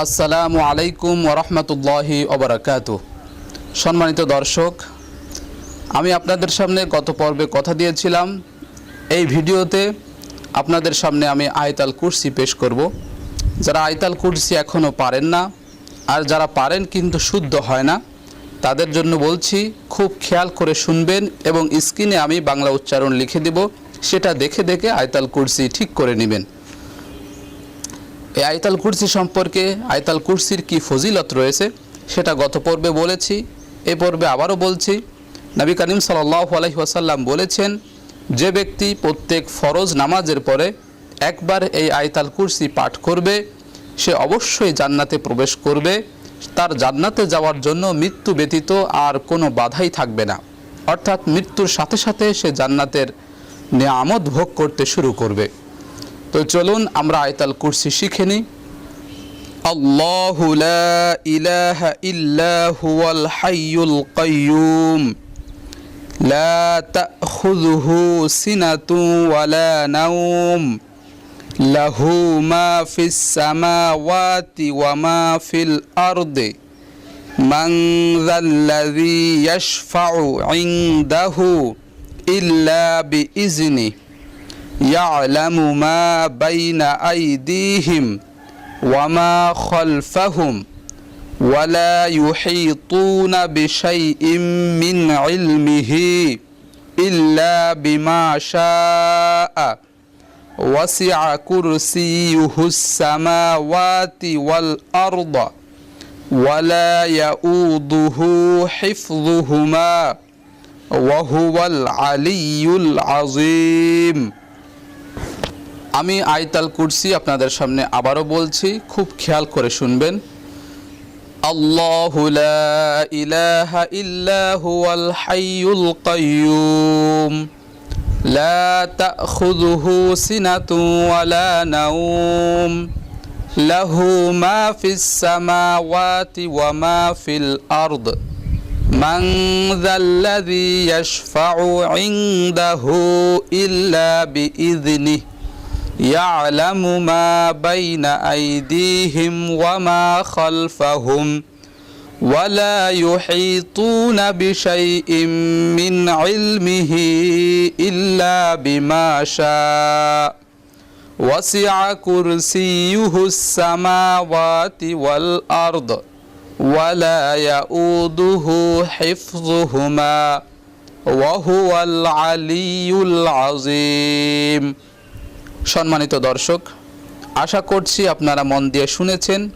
আসসালামু আলাইকুম ওরহমতুল্লাহি ওবরাকাতুহ। সম্মানিত দর্শক, আমি আপনাদের সামনে গত পর্বে কথা দিয়েছিলাম এই ভিডিওতে আপনাদের সামনে আমি আয়াতুল কুরসি পেশ করব। যারা আয়াতুল কুরসি এখনও পারেন না আর যারা পারেন কিন্তু শুদ্ধ হয় না, তাদের জন্য বলছি খুব খেয়াল করে শুনবেন এবং স্ক্রিনে আমি বাংলা উচ্চারণ লিখে দেব, সেটা দেখে দেখে আয়াতুল কুরসি ঠিক করে নেবেন। এই আয়াতুল কুরসি সম্পর্কে আয়াতুল কুরসির কি ফজিলত রয়েছে সেটা গত পর্বে বলেছি, এই পর্বে আবারও বলছি। নবী করিম সাল্লাল্লাহু আলাইহি ওয়াসাল্লাম বলেছেন, যে ব্যক্তি প্রত্যেক ফরজ নামাজের পরে একবার এই আয়াতুল কুরসি পাঠ করবে সে অবশ্যই জান্নাতে প্রবেশ করবে। তার জান্নাতে যাওয়ার জন্য মৃত্যু ব্যতীত আর কোনো বাধাই থাকবে না, অর্থাৎ মৃত্যুর সাথে সাথে সে জান্নাতের নিয়ামত ভোগ করতে শুরু করবে। তো চলুন আমরা আয়াতুল কুরসি শিখে নিই। আল্লাহু লা ইলাহা ইল্লা হুয়াল হাইয়ুল কাইয়্যুম লা তাখুযুহু সিনাতুন ওয়ালা নাওম লাহু মা ফিস সামাওয়াতি ওয়া মা ফিল আরদি মান যাল্লাযী ইয়াশফাউ ইনদাহু ইল্লা বিইজনিহি يعلم ما بين أيديهم وما خلفهم ولا يحيطون بشيء من علمه إلا بما شاء وسع كرسيه السماوات والأرض ولا يؤوده حفظهما وهو العلي العظيم। আমি আয়াতুল কুরসি আপনাদের সামনে আবারও বলছি, খুব খেয়াল করে শুনবেন। আল্লাহু লা ইলাহা ইল্লা হুয়াল হাইয়ুল কাইয়্যুম লা তাখুযুহু সিনাতুন ওয়ালা নাওম লাহু মা ফিস সামাওয়াতি ওয়া মা ফিল আরদ মান যাল্লাযী ইয়াশফাউ ইনদাহু ইল্লা বিইযনিহি يعلم ما بين أيديهم وما خلفهم ولا يحيطون بشيء من علمه إلا بما شاء وسع كرسيه السماوات والأرض ولا يؤوده حفظهما وهو العلي العظيم। সম্মানিত দর্শক, আশা করছি আপনারা মন দিয়ে শুনেছেন